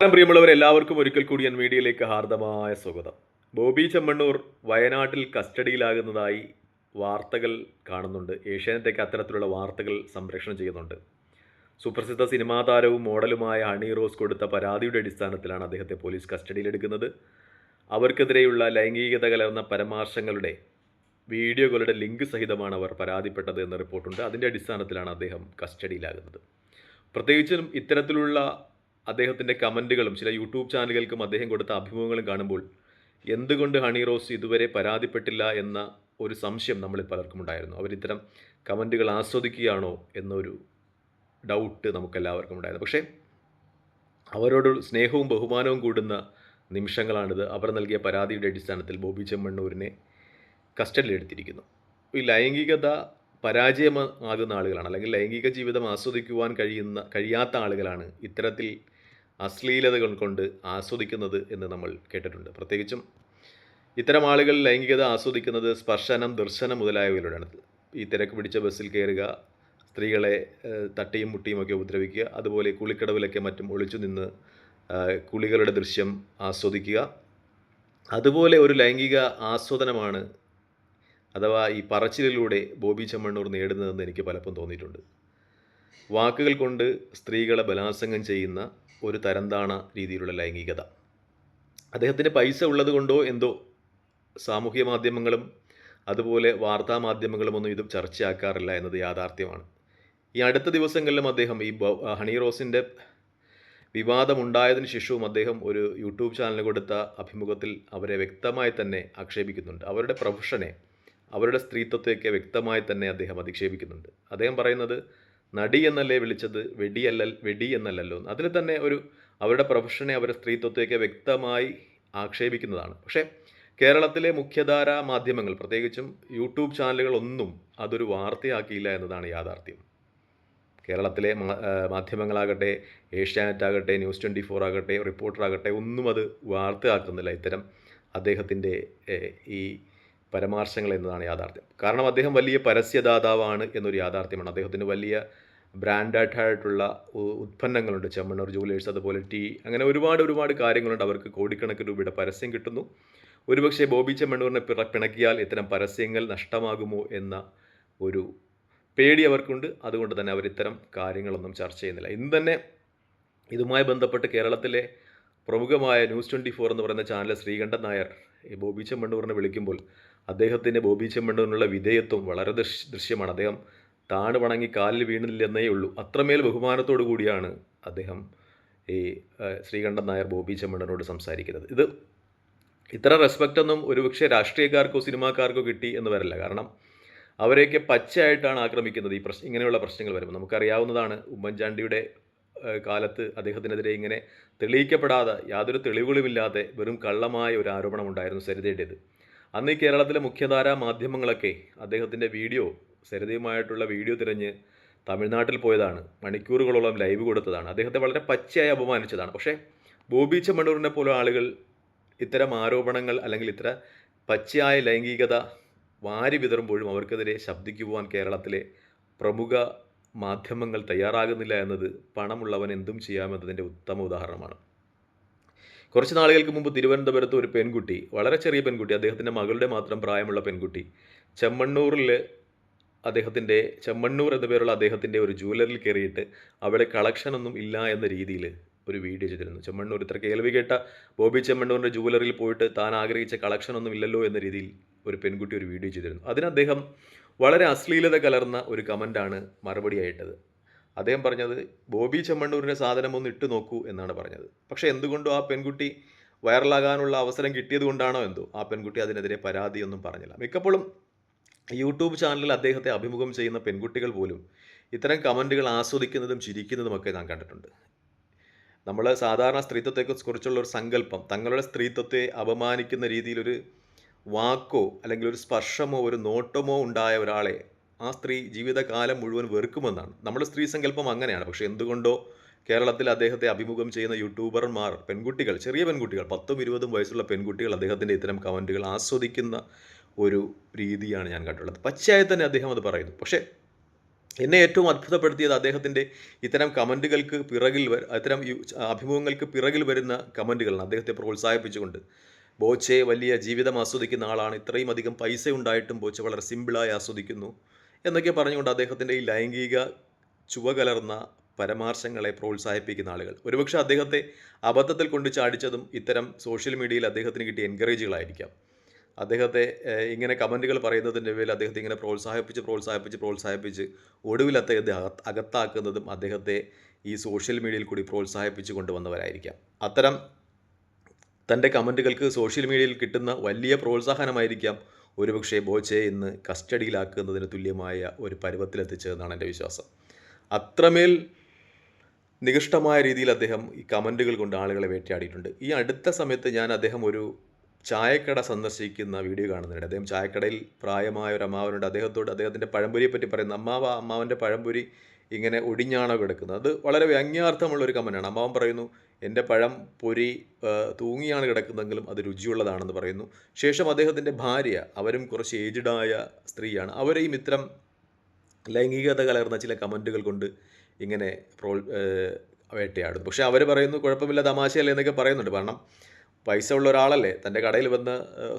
പ്രിയമുള്ളവർ എല്ലാവർക്കും ഒരിക്കൽ കൂടി എൻ മീഡിയയിലേക്ക് ഹാർദമായ സ്വാഗതം. ബോബി ചെമ്മണ്ണൂർ വയനാട്ടിൽ കസ്റ്റഡിയിലാകുന്നതായി വാർത്തകൾ കാണുന്നുണ്ട്. ഏഷ്യാനെറ്റൊക്കെ അത്തരത്തിലുള്ള വാർത്തകൾ സംപ്രേഷണം ചെയ്യുന്നുണ്ട്. സുപ്രസിദ്ധ സിനിമാ താരവും മോഡലുമായ ഹണി റോസ് കൊടുത്ത പരാതിയുടെ അടിസ്ഥാനത്തിലാണ് അദ്ദേഹത്തെ പോലീസ് കസ്റ്റഡിയിലെടുക്കുന്നത്. അവർക്കെതിരെയുള്ള ലൈംഗികത കലർന്ന പരാമർശങ്ങളുടെ വീഡിയോകളുടെ ലിങ്ക് സഹിതമാണ് അവർ പരാതിപ്പെട്ടത് എന്ന റിപ്പോർട്ടുണ്ട്. അതിൻ്റെ അടിസ്ഥാനത്തിലാണ് അദ്ദേഹം കസ്റ്റഡിയിലാകുന്നത്. പ്രത്യേകിച്ചും ഇത്തരത്തിലുള്ള അദ്ദേഹത്തിൻ്റെ കമൻറ്റുകളും ചില യൂട്യൂബ് ചാനലുകൾക്കും അദ്ദേഹം കൊടുത്ത അഭിമുഖങ്ങളും കാണുമ്പോൾ എന്തുകൊണ്ട് ഹണി റോസ് ഇതുവരെ പരാതിപ്പെട്ടില്ല എന്ന ഒരു സംശയം നമ്മളിൽ പലർക്കും ഉണ്ടായിരുന്നു. അവരിത്തരം കമൻറ്റുകൾ ആസ്വദിക്കുകയാണോ എന്നൊരു ഡൗട്ട് നമുക്കെല്ലാവർക്കും ഉണ്ടായിരുന്നു. പക്ഷേ അവരോട് സ്നേഹവും ബഹുമാനവും കൂടുന്ന നിമിഷങ്ങളാണിത്. അവർ നൽകിയ പരാതിയുടെ അടിസ്ഥാനത്തിൽ ബോബി ചെമ്മണ്ണൂരിനെ കസ്റ്റഡിയിലെടുത്തിരിക്കുന്നു. ഈ ലൈംഗികത പരാജയമാകുന്ന ആളുകളാണ്, അല്ലെങ്കിൽ ലൈംഗിക ജീവിതം ആസ്വദിക്കുവാൻ കഴിയാത്ത ആളുകളാണ് ഇത്തരത്തിൽ അശ്ലീലതകൾ കൊണ്ട് ആസ്വദിക്കുന്നത് എന്ന് നമ്മൾ കേട്ടിട്ടുണ്ട്. പ്രത്യേകിച്ചും ഇത്തരം ആളുകൾ ലൈംഗികത ആസ്വദിക്കുന്നത് സ്പർശനം, ദർശനം മുതലായവയിലൂടെയാണ്. ഈ തിരക്ക് പിടിച്ച ബസ്സിൽ കയറുക, സ്ത്രീകളെ തട്ടിയും മുട്ടിയും ഒക്കെ ഉപദ്രവിക്കുക, അതുപോലെ കുളിക്കടവിലൊക്കെ മറ്റും ഒളിച്ചു നിന്ന് കുളികളുടെ ദൃശ്യം ആസ്വദിക്കുക. അതുപോലെ ഒരു ലൈംഗിക ആസ്വാദനമാണ് അഥവാ ഈ പറച്ചിലിലൂടെ ബോബി ചെമ്മണ്ണൂർ നേടുന്നതെന്ന് എനിക്ക് പലപ്പോഴും തോന്നിയിട്ടുണ്ട്. വാക്കുകൾ കൊണ്ട് സ്ത്രീകളെ ബലാത്സംഗം ചെയ്യുന്ന ഒരു തരംതാണ രീതിയിലുള്ള ലൈംഗികത. അദ്ദേഹത്തിന് പൈസ ഉള്ളത് കൊണ്ടോ എന്തോ സാമൂഹ്യ മാധ്യമങ്ങളും അതുപോലെ വാർത്താ മാധ്യമങ്ങളുമൊന്നും ഇത് ചർച്ചയാക്കാറില്ല എന്നത് യാഥാർത്ഥ്യമാണ്. ഈ അടുത്ത ദിവസങ്ങളിലും അദ്ദേഹം ഈ ഹണി റോസിൻ്റെ വിവാദമുണ്ടായതിനു ശേഷവും അദ്ദേഹം ഒരു യൂട്യൂബ് ചാനലിന് കൊടുത്ത അഭിമുഖത്തിൽ അവരെ വ്യക്തമായി തന്നെ ആക്ഷേപിക്കുന്നുണ്ട്. അവരുടെ പ്രൊഫഷനെ, അവരുടെ സ്ത്രീത്വത്തെയൊക്കെ വ്യക്തമായി തന്നെ അദ്ദേഹം അധിക്ഷേപിക്കുന്നുണ്ട്. അദ്ദേഹം പറയുന്നത് നടി എന്നല്ലേ വിളിച്ചത്, വെടി എന്നല്ലല്ലോ. അതിൽ തന്നെ അവരുടെ പ്രൊഫഷനെ, അവരുടെ സ്ത്രീത്വത്തെയൊക്കെ വ്യക്തമായി ആക്ഷേപിക്കുന്നതാണ്. പക്ഷേ കേരളത്തിലെ മുഖ്യധാരാ മാധ്യമങ്ങൾ, പ്രത്യേകിച്ചും യൂട്യൂബ് ചാനലുകളൊന്നും അതൊരു വാർത്തയാക്കിയില്ല എന്നതാണ് യാഥാർത്ഥ്യം. കേരളത്തിലെ മാധ്യമങ്ങളാകട്ടെ, ഏഷ്യാനെറ്റ് ആകട്ടെ, ന്യൂസ് 24 ആകട്ടെ, റിപ്പോർട്ടർ ആകട്ടെ, ഒന്നും അത് വാർത്തയാക്കുന്നില്ല ഇത്തരം അദ്ദേഹത്തിൻ്റെ ഈ പരാമർശങ്ങൾ എന്നതാണ് യാഥാർത്ഥ്യം. കാരണം അദ്ദേഹം വലിയ പരസ്യദാതാവാണ് എന്നൊരു യാഥാർത്ഥ്യമാണ്. അദ്ദേഹത്തിന് വലിയ ബ്രാൻഡായിട്ടുള്ള ഉത്പന്നങ്ങളുണ്ട്. ചെമ്മണ്ണൂർ ജുവലേഴ്സ്, അതുപോലെ ടീ, അങ്ങനെ ഒരുപാട് കാര്യങ്ങളുണ്ട്. അവർക്ക് കോടിക്കണക്കിന് രൂപയുടെ പരസ്യം കിട്ടുന്നു. ഒരുപക്ഷെ ബോബി ചെമ്മണ്ണൂരിനെ പിണക്കിയാൽ ഇത്തരം പരസ്യങ്ങൾ നഷ്ടമാകുമോ എന്ന ഒരു പേടി അവർക്കുണ്ട്. അതുകൊണ്ട് തന്നെ അവർ ഇത്തരം കാര്യങ്ങളൊന്നും ചർച്ച ചെയ്യുന്നില്ല. ഇന്ന് തന്നെ ഇതുമായി ബന്ധപ്പെട്ട് കേരളത്തിലെ പ്രമുഖമായ ന്യൂസ് 24 എന്ന് പറയുന്ന ചാനൽ ശ്രീകണ്ഠൻ നായർ ബോബി ചെമ്മണ്ണൂരിനെ വിളിക്കുമ്പോൾ അദ്ദേഹത്തിൻ്റെ ബോബി ചെമ്മണ്ണൂരിനുള്ള വിധേയത്വം വളരെ ദൃശ്യമാണ്. അദ്ദേഹം താണ് വണങ്ങി കാലിൽ വീണില്ലെന്നേ ഉള്ളൂ. അത്രമേൽ ബഹുമാനത്തോടു കൂടിയാണ് അദ്ദേഹം ഈ ശ്രീകണ്ഠൻ നായർ ബോബി ചെമ്മണ്ണൂരിനോട് സംസാരിക്കുന്നത്. ഇത്ര റെസ്പെക്റ്റൊന്നും ഒരുപക്ഷെ രാഷ്ട്രീയക്കാർക്കോ സിനിമാക്കാർക്കോ കിട്ടി എന്ന് വരില്ല. കാരണം അവരെയൊക്കെ പച്ചയായിട്ടാണ് ആക്രമിക്കുന്നത് ഈ ഇങ്ങനെയുള്ള പ്രശ്നങ്ങൾ വരുമ്പോൾ. നമുക്കറിയാവുന്നതാണ്, ഉമ്മൻചാണ്ടിയുടെ കാലത്ത് അദ്ദേഹത്തിനെതിരെ ഇങ്ങനെ തെളിയിക്കപ്പെടാതെ, യാതൊരു തെളിവുകളുമില്ലാതെ വെറും കള്ളമായ ഒരു ആരോപണമുണ്ടായിരുന്നു സരിതയുടേത്. അന്ന് ഈ കേരളത്തിലെ മുഖ്യധാരാ മാധ്യമങ്ങളൊക്കെ അദ്ദേഹത്തിൻ്റെ സരിതയുമായിട്ടുള്ള വീഡിയോ തിരഞ്ഞ് തമിഴ്നാട്ടിൽ പോയതാണ്, മണിക്കൂറുകളോളം ലൈവ് കൊടുത്തതാണ്, അദ്ദേഹത്തെ വളരെ പച്ചയായി അപമാനിച്ചതാണ്. പക്ഷേ ബോബി ചെമ്മണ്ണൂരിനെ പോലെ ആളുകൾ ഇത്തരം ആരോപണങ്ങൾ, അല്ലെങ്കിൽ ഇത്ര പച്ചയായ ലൈംഗികത വാരി വിതറുമ്പോഴും അവർക്കെതിരെ ശബ്ദിക്കുവാൻ കേരളത്തിലെ പ്രമുഖ മാധ്യമങ്ങൾ തയ്യാറാകുന്നില്ല എന്നത് പണമുള്ളവൻ എന്തും ചെയ്യാമെന്നതിൻ്റെ ഉത്തമ ഉദാഹരണമാണ്. കുറച്ച് നാളുകൾക്ക് മുമ്പ് തിരുവനന്തപുരത്ത് ഒരു പെൺകുട്ടി, വളരെ ചെറിയ പെൺകുട്ടി, അദ്ദേഹത്തിൻ്റെ മകളുടെ മാത്രം പ്രായമുള്ള പെൺകുട്ടി, ചെമ്മണ്ണൂർ എന്ന പേരുള്ള അദ്ദേഹത്തിൻ്റെ ഒരു ജുവലറിൽ കയറിയിട്ട് അവിടെ കളക്ഷനൊന്നും ഇല്ല എന്ന രീതിയിൽ ഒരു വീഡിയോ ചെയ്തിരുന്നു. ചെമ്മണ്ണൂർ, ഇത്ര കേൾവി കേട്ട ബോബി ചെമ്മണ്ണൂരിൻ്റെ ജുവലറിയിൽ പോയിട്ട് താൻ ആഗ്രഹിച്ച കളക്ഷനൊന്നും ഇല്ലല്ലോ എന്ന രീതിയിൽ ഒരു പെൺകുട്ടി ഒരു വീഡിയോ ചെയ്തിരുന്നു. അതിന് അദ്ദേഹം വളരെ അശ്ലീലത കലർന്ന ഒരു കമൻ്റാണ് മറുപടിയായിട്ടത്. അദ്ദേഹം പറഞ്ഞത് ബോബി ചെമ്മണ്ണൂരിൻ്റെ സാധനമൊന്ന് ഇട്ട് നോക്കൂ എന്നാണ് പറഞ്ഞത്. പക്ഷേ എന്തുകൊണ്ടോ ആ പെൺകുട്ടി വൈറലാകാനുള്ള അവസരം കിട്ടിയത് കൊണ്ടാണോ എന്തോ ആ പെൺകുട്ടി അതിനെതിരെ പരാതിയൊന്നും പറഞ്ഞില്ല. മിക്കപ്പോഴും യൂട്യൂബ് ചാനലിൽ അദ്ദേഹത്തെ അഭിമുഖം ചെയ്യുന്ന പെൺകുട്ടികൾ പോലും ഇത്തരം കമൻറ്റുകൾ ആസ്വദിക്കുന്നതും ചിരിക്കുന്നതുമൊക്കെ ഞാൻ കണ്ടിട്ടുണ്ട്. നമ്മൾ സാധാരണ സ്ത്രീത്വത്തെക്കുറിച്ചുള്ള ഒരു സങ്കല്പം, തങ്ങളുടെ സ്ത്രീത്വത്തെ അപമാനിക്കുന്ന രീതിയിലൊരു വാക്കോ അല്ലെങ്കിൽ ഒരു സ്പർശമോ ഒരു നോട്ടമോ ഉണ്ടായ ഒരാളെ ആ സ്ത്രീ ജീവിതകാലം മുഴുവൻ വെറുക്കുമെന്നാണ്. നമ്മുടെ സ്ത്രീ സങ്കല്പം അങ്ങനെയാണ്. പക്ഷേ എന്തുകൊണ്ടോ കേരളത്തിൽ അദ്ദേഹത്തെ അഭിമുഖം ചെയ്യുന്ന യൂട്യൂബർമാർ, പെൺകുട്ടികൾ, ചെറിയ പെൺകുട്ടികൾ, 10ഉം 20ഉം വയസ്സുള്ള പെൺകുട്ടികൾ അദ്ദേഹത്തിൻ്റെ ഇത്തരം കമൻറ്റുകൾ ആസ്വദിക്കുന്ന ഒരു രീതിയാണ് ഞാൻ കണ്ടുള്ളത്. പച്ചയായി തന്നെ അദ്ദേഹം അത് പറയുന്നു. പക്ഷേ എന്നെ ഏറ്റവും അത്ഭുതപ്പെടുത്തിയത് അദ്ദേഹത്തിൻ്റെ ഇത്തരം കമൻറ്റുകൾക്ക് പിറകിൽ അത്തരം അഭിമുഖങ്ങൾക്ക് പിറകിൽ വരുന്ന കമൻറ്റുകളാണ് അദ്ദേഹത്തെ പ്രോത്സാഹിപ്പിച്ചുകൊണ്ട്. ബോച്ചെ വലിയ ജീവിതം ആസ്വദിക്കുന്ന ആളാണ്, ഇത്രയും അധികം പൈസ ഉണ്ടായിട്ടും ബോച്ചെ വളരെ സിമ്പിളായി ആസ്വദിക്കുന്നു എന്നൊക്കെ പറഞ്ഞുകൊണ്ട് അദ്ദേഹത്തിൻ്റെ ഈ ലൈംഗിക ചുവകലർന്ന പരാമർശങ്ങളെ പ്രോത്സാഹിപ്പിക്കുന്ന ആളുകൾ. ഒരുപക്ഷെ അദ്ദേഹത്തെ അബദ്ധത്തിൽ കൊണ്ട് ചാടിച്ചതും ഇത്തരം സോഷ്യൽ മീഡിയയിൽ അദ്ദേഹത്തിന് കിട്ടിയ എൻകറേജുകളായിരിക്കാം. അദ്ദേഹത്തെ ഇങ്ങനെ കമൻറ്റുകൾ പറയുന്നതിൻ്റെ പേരിൽ അദ്ദേഹത്തെ ഇങ്ങനെ പ്രോത്സാഹിപ്പിച്ച് ഒടുവിൽ അദ്ദേഹത്തെ അകത്താക്കുന്നതും അദ്ദേഹത്തെ ഈ സോഷ്യൽ മീഡിയയിൽ കൂടി പ്രോത്സാഹിപ്പിച്ച് കൊണ്ടുവന്നവരായിരിക്കാം. അത്തരം തൻ്റെ കമൻറ്റുകൾക്ക് സോഷ്യൽ മീഡിയയിൽ കിട്ടുന്ന വലിയ പ്രോത്സാഹനമായിരിക്കാം ഒരുപക്ഷെ ബോച്ചെ ഇന്ന് കസ്റ്റഡിയിലാക്കുന്നതിന് തുല്യമായ ഒരു പരുവത്തിലെത്തിച്ചതെന്നാണ് എൻ്റെ വിശ്വാസം. അത്രമേൽ നികൃഷ്ടമായ രീതിയിൽ അദ്ദേഹം ഈ കമൻറ്റുകൾ കൊണ്ട് ആളുകളെ വേട്ടയാടിയിട്ടുണ്ട്. ഈ അടുത്ത സമയത്ത് ഞാൻ അദ്ദേഹം ഒരു ചായക്കട സന്ദർശിക്കുന്ന വീഡിയോ കാണുന്നുണ്ട്. അദ്ദേഹം ചായക്കടയിൽ പ്രായമായ ഒരു അമ്മാവനുണ്ട്. അദ്ദേഹത്തിൻ്റെ പഴംപൊരിയെ പറ്റി പറയുന്നു. അമ്മാവൻ്റെ പഴംപൊരി ഇങ്ങനെ ഒടിഞ്ഞാണോ കിടക്കുന്നത്. അത് വളരെ വ്യംഗ്യാർത്ഥമുള്ളൊരു കമൻ്റാണ്. അമ്മാവൻ പറയുന്നു, എൻ്റെ പഴം പൊരി തൂങ്ങിയാണ് കിടക്കുന്നതെങ്കിലും അത് രുചിയുള്ളതാണെന്ന് പറയുന്നു. ശേഷം അദ്ദേഹത്തിൻ്റെ ഭാര്യ, അവരും കുറച്ച് ഏജ്ഡായ സ്ത്രീയാണ്, അവരെയും ഇത്തരം ലൈംഗികത കലർന്ന ചില കമൻറ്റുകൾ കൊണ്ട് ഇങ്ങനെ വേട്ടയാടുന്നു. പക്ഷേ അവർ പറയുന്നു കുഴപ്പമില്ല, തമാശയല്ലേ എന്നൊക്കെ പറയുന്നുണ്ട്. കാരണം പൈസ ഉള്ള ഒരാളല്ലേ, തൻ്റെ കടയിൽ വന്ന്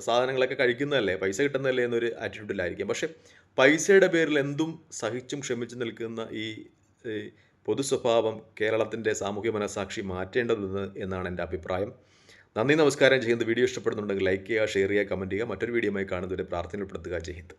സാധനങ്ങളൊക്കെ കഴിക്കുന്നതല്ലേ, പൈസ കിട്ടുന്നതല്ലേ എന്നൊരു ആറ്റിറ്റ്യൂഡിലായിരിക്കും. പക്ഷേ പൈസയുടെ പേരിൽ എന്തും സഹിച്ചും ക്ഷമിച്ചു നിൽക്കുന്ന ഈ പൊതു സ്വഭാവം കേരളത്തിൻ്റെ സാമൂഹ്യ മനസ്സാക്ഷി മാറ്റേണ്ടതെന്ന് എന്നാണ് എൻ്റെ അഭിപ്രായം. നന്ദി, നമസ്കാരം. ചെയ്യുന്നത് വീഡിയോ ഇഷ്ടപ്പെടുന്നുണ്ടെങ്കിൽ ലൈക്ക് ചെയ്യുക, ഷെയർ ചെയ്യുക, കമൻറ്റ് ചെയ്യുക. മറ്റൊരു വീഡിയോയുമായി കാണുന്നതുവരെ പ്രാർത്ഥന ഉൾപ്പെടുത്തുക. ജയ് ഹിന്ദ്.